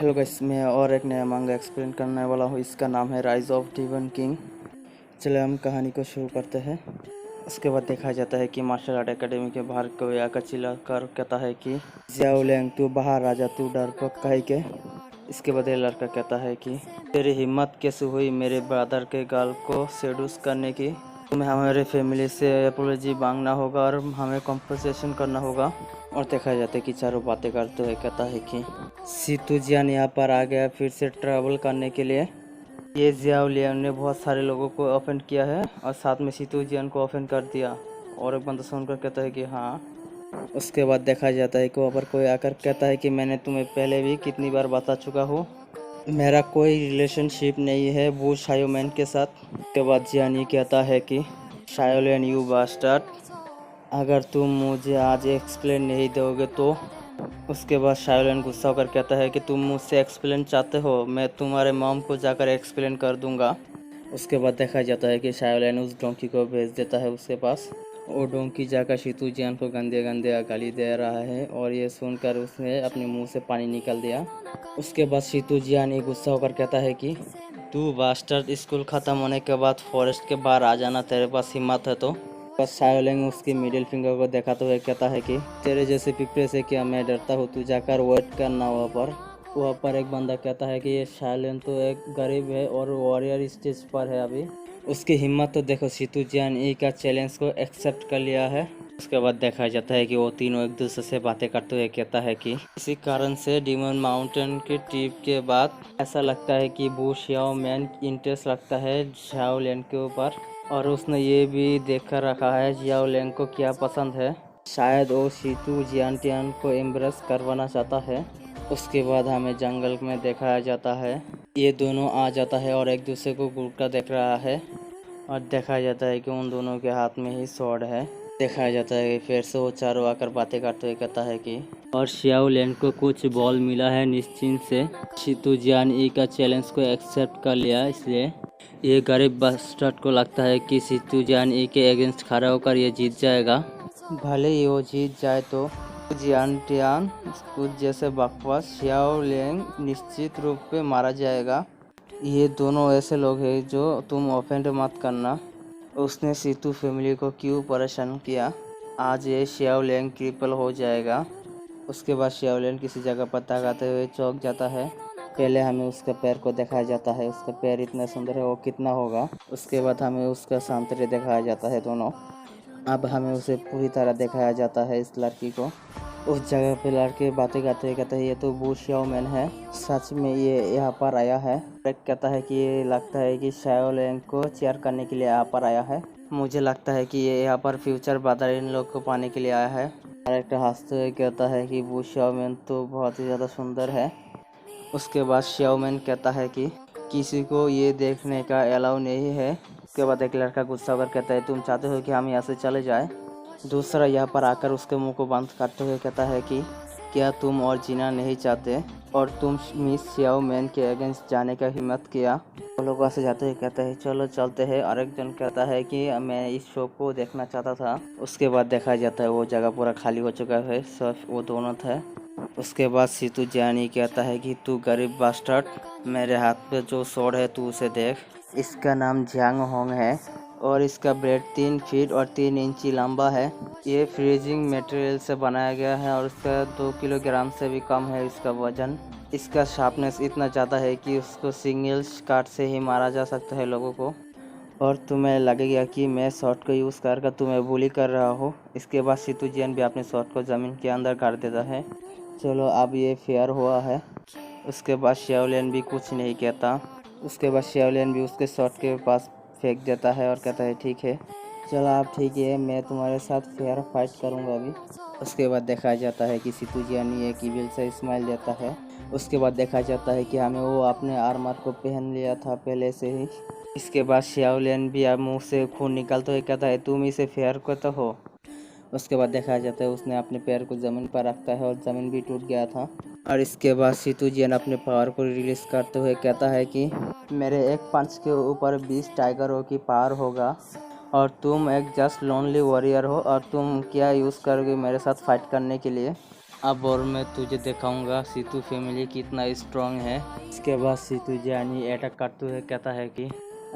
Hello guys, मैं और एक नया मांगा एक्सप्लेन करने वाला हूँ। इसका नाम है राइज ऑफ डिवन किंग। चलिए हम कहानी को शुरू करते हैं। उसके बाद देखा जाता है कि मार्शल आर्ट एकेडमी के बाहर कोई आकर चिल्ला कर कहता है कि जियाओ लेंग तू बाहर राजा, तू डरपोक कहे के। इसके बाद ये लड़का कहता है कि तेरी हिम्मत कैसे हुई मेरे ब्रदर के गाल को सेड्यूस करने की। तुम्हें हमारे फैमिली से अपोलॉजी मांगना होगा और हमें कॉम्पनसेशन करना होगा। और देखा जाता है कि चारों बातें करते हुए कहता है कि सीतू जियान यहाँ पर आ गया फिर से ट्रैवल करने के लिए। ये जियाओ लियान ने बहुत सारे लोगों को ऑफेंड किया है और साथ में सीतू जियान को ऑफेंड कर दिया। और एक बंदा सुनकर कहता है कि हाँ। उसके बाद देखा जाता है कि वहाँ पर कोई आकर कहता है कि मैंने तुम्हें पहले भी कितनी बार बता चुका हूँ, मेरा कोई रिलेशनशिप नहीं है वो शायोमैन के साथ। उसके बाद जियान ये कहता है कि शायोलियन यू बास्टर्ड, अगर तुम मुझे आज एक्सप्लेन नहीं दोगे तो। उसके बाद शायोलियन गुस्सा होकर कहता है कि तुम मुझसे एक्सप्लेन चाहते हो, मैं तुम्हारे मॉम को जाकर एक्सप्लेन कर दूंगा। उसके बाद देखा जाता है कि शायोलियन उस डोंकी को भेज देता है उसके पास। वो डोंकी जाकर सीतू जियान को गंदे गंदे गाली दे रहा है और ये सुनकर उसने अपने मुंह से पानी निकाल दिया। उसके बाद सीतू जियान ये गुस्सा होकर कहता है कि तू बास्टर्ड, स्कूल ख़त्म होने के बाद फॉरेस्ट के बाहर आ जाना, तेरे पास हिम्मत है तो। बस शायोलिंग उसकी मिडिल फिंगर को दिखाते हुए कहता है कि तेरे जैसे पिपरे से क्या मैं डरता हूँ, तू जाकर वेट करना वहाँ पर एक बंदा कहता है कि ये शायोलिंग तो एक गरीब है और वॉरियर स्टेज पर है अभी, उसकी हिम्मत तो देखो। सीतू जियान ई का चैलेंज को एक्सेप्ट कर लिया है। उसके बाद देखा जाता है कि वो तीनों एक दूसरे से बातें करते हुए कहता है कि इसी कारण से डिमन माउंटेन की ट्रिप के बाद ऐसा लगता है कि वो शाओमैन इंटरेस्ट रखता है जियाओ लियान के ऊपर और उसने ये भी देख कर रखा है जियाओ लियान को क्या पसंद है। शायद वो सीतू जियान को एम्ब्रेस करवाना चाहता है। उसके बाद हमें जंगल में दिखाया जाता है, ये दोनों आ जाता है और एक दूसरे को घूरकर देख रहा है और देखा जाता है कि उन दोनों के हाथ में ही स्वॉर्ड है। देखा जाता है कि फिर से वो चारों आकर बातें करते हुए कहता है कि और जियाओ लियान को कुछ बॉल मिला है निश्चिंत से, सीतू जियान ई का चैलेंज को एक्सेप्ट कर लिया, इसलिए ये गरीब बास्टर्ड को लगता है कि सीतू जियान ई के अगेंस्ट खड़ा होकर ये जीत जाएगा। भले ही वो जीत जाए तो जियान टियान कुछ जैसे बकवास, जियाओ लियान निश्चित रूप पे मारा जाएगा। ये दोनों ऐसे लोग हैं जो तुम ऑफेंड मत करना। उसने सीतू फैमिली को क्यों परेशान किया, आज ये जियाओ लियान क्रिपल हो जाएगा। उसके बाद जियाओ लियान किसी जगह पर ताकाते हुए चौंक जाता है। पहले हमें उसका पैर को दिखाया जाता है, उसका पैर इतना सुंदर है, वो कितना होगा। उसके बाद हमें उसका सांतरे दिखाया जाता है दोनों। अब हमें उसे पूरी तरह दिखाया जाता है इस लड़की को। उस जगह पे लड़के बातें करते हुए कहते हैं ये तो वो शाओमैन है, सच में ये यहाँ पर आया है। एक कहता है कि ये लगता है कि शाओलिंग को चेयर करने के लिए यहाँ पर आया है, मुझे लगता है कि ये यहाँ पर फ्यूचर ब्रदर इन लोग को पाने के लिए आया है। कैरेक्टर हंसते हुए कहता है कि वो शाओमैन तो बहुत ही ज़्यादा सुंदर है। उसके बाद शाओमैन कहता है कि किसी को ये देखने का अलाउ नहीं है। उसके बाद एक लड़का गुस्सा होकर कहता है तुम चाहते हो कि हम यहाँ से चले जाएं। दूसरा यहाँ पर आकर उसके मुंह को बंद करते हुए कहता है कि क्या तुम और जीना नहीं चाहते और तुम मिस शाओमैन के अगेंस्ट जाने का हिम्मत किया। वो लोग वहाँ से जाते हुए कहते हैं चलो चलते हैं, और एक जन कहता है कि मैं इस शो को देखना चाहता था। उसके बाद देखा जाता है वो जगह पूरा खाली हो चुका है, सिर्फ वो दोनों थे। उसके बाद सीतू जियान कहता है कि तू गरीब बास्टर्ड, मेरे हाथ पे जो स्वॉर्ड है तू उसे देख। इसका नाम जियांग होंग है और इसका ब्लेड 3 फीट और 3 इंची लंबा है। ये फ्रीजिंग मटेरियल से बनाया गया है और इसका 2 किलोग्राम से भी कम है इसका वजन। इसका शार्पनेस इतना ज़्यादा है कि उसको सिंगल काट से ही मारा जा सकता है लोगों को। और तुम्हें लगेगा कि मैं शॉट को यूज़ कर तुम्हें बुली कर रहा हूँ। इसके बाद सीतू जियान भी अपने शॉट को ज़मीन के अंदर कर देता है। चलो अब ये फेयर हुआ है। उसके बाद जियाओ लियान भी कुछ नहीं कहता। उसके बाद जियाओ लियान भी उसके शॉट के पास फेंक देता है और कहता है ठीक है, चलो आप ठीक है, मैं तुम्हारे साथ फेयर फाइट करूंगा अभी। उसके बाद देखा जाता है कि सीतू जियान एक इविल से स्माइल देता है। उसके बाद देखा जाता है कि हमें वो अपने आर्मर को पहन लिया था पहले से ही। इसके बाद जियाओ लियान भी अब मुँह से खून निकलते हुए कहता है तुम इसे फेयर करते हो। उसके बाद देखा जाता है उसने अपने पैर को ज़मीन पर रखता है और ज़मीन भी टूट गया था। और इसके बाद सीतू जियान अपने पावर को रिलीज़ करते हुए कहता है कि मेरे एक पंच के ऊपर 20 टाइगरों की पावर होगा और तुम एक जस्ट लोनली वॉरियर हो और तुम क्या यूज़ करोगे मेरे साथ फाइट करने के लिए। अब और मैं तुझे दिखाऊंगा सीतू फैमिली कितना स्ट्रांग है। इसके बाद सीतू जानी अटैक करते हुए कहता है कि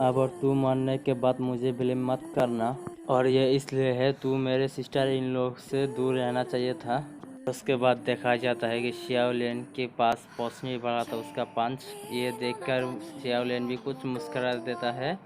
अब और तू मरने के बाद मुझे ब्लेम मत करना, और ये इसलिए है तू मेरे सिस्टर इन लोग से दूर रहना चाहिए था। उसके बाद देखा जाता है कि शाओलिन के पास पहुंचने वाला था उसका पंच। ये देखकर शाओलिन भी कुछ मुस्कुरा देता है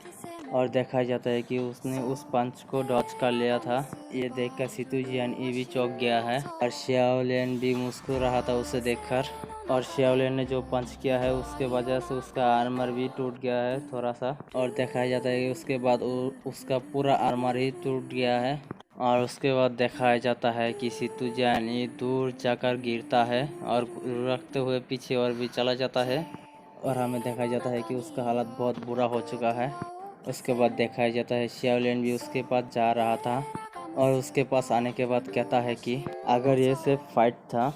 और देखा जाता है कि उसने उस पंच को डॉच कर लिया था। ये देखकर सीतू जियान भी चौंक गया है और शाओलिन भी मुस्कुरा रहा था उसे देखकर। और शाओलिन ने जो पंच किया है उसके वजह से उसका आर्मर भी टूट गया है थोड़ा सा, और देखा जाता है कि उसके बाद उसका पूरा आर्मर ही टूट गया है। और उसके बाद दिखाया जाता है कि सीतू जानी दूर जाकर गिरता है और रखते हुए पीछे और भी चला जाता है, और हमें देखा जाता है कि उसका हालत बहुत बुरा हो चुका है। उसके बाद दिखाया जाता है शाओलिन भी उसके पास जा रहा था, और उसके पास आने के बाद कहता है कि अगर ये सिर्फ फाइट था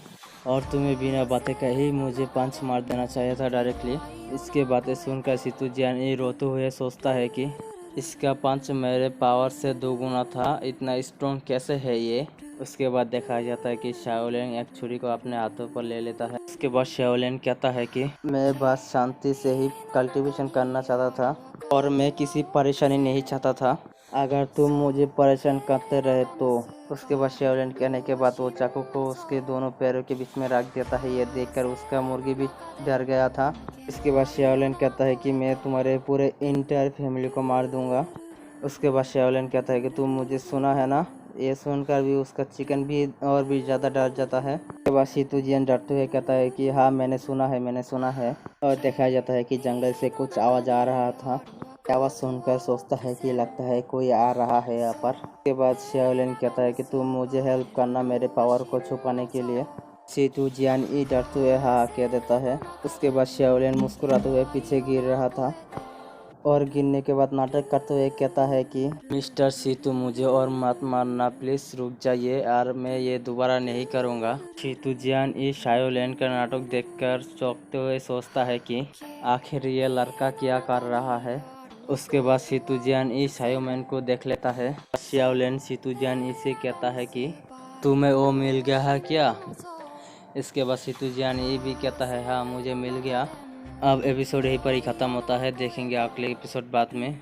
और तुम्हें बिना बातें कही मुझे पंच मार देना चाहिए था डायरेक्टली। इसके बातें सुनकर सीतू जियान रोते हुए सोचता है कि इसका पंच मेरे पावर से 2 गुना था, इतना स्ट्रॉन्ग कैसे है ये। उसके बाद देखा जाता है कि शाओलिन एक छुरी को अपने हाथों पर ले लेता है। उसके बाद शाओलिन कहता है कि मैं बस शांति से ही कल्टीवेशन करना चाहता था और मैं किसी परेशानी नहीं चाहता था, अगर तुम मुझे परेशान करते रहे तो। उसके बाद शाओलिन कहने के बाद वो चाकू को उसके दोनों पैरों के बीच में रख देता है। ये देखकर उसका मुर्गी भी डर गया था। इसके बाद शाओलिन कहता है कि मैं तुम्हारे पूरे इंटायर फैमिली को मार दूंगा। उसके बाद शाओलिन कहता है कि तुम मुझे सुना है ना। ये सुनकर भी उसका चिकन भी और भी ज़्यादा डर जाता है। उसके बाद सीतू जियान डरते हुए कहता है कि हाँ मैंने सुना है, मैंने सुना है। और दिखाया जाता है कि जंगल से कुछ आवाज़ आ रहा था। आवाज़ सुनकर सोचता है कि लगता है कोई आ रहा है यहाँ पर। उसके बाद शाओलिन कहता है कि तुम मुझे हेल्प करना मेरे पावर को छुपाने के लिए। सीतू जियान डरते हुए हाँ कह देता है। उसके बाद शाओलिन मुस्कुराते हुए पीछे गिर रहा था और गिरने के बाद नाटक करते हुए कहता है कि मिस्टर सीतू मुझे और मत मारना, प्लीज़ रुक जाइए और मैं ये दोबारा नहीं करूँगा। सीतू जियान शाओलिन का नाटक देखकर चौंकते हुए सोचता है कि आखिर ये लड़का क्या कर रहा है। उसके बाद सीतू जियान शाओलिन को देख लेता है। शाओलिन सीतू जियान से कहता है कि तुम्हें वो मिल गया है क्या। इसके बाद सीतू जियान भी कहता है हाँ मुझे मिल गया। अब एपिसोड यहीं पर ही ख़त्म होता है, देखेंगे अगले एपिसोड बाद में।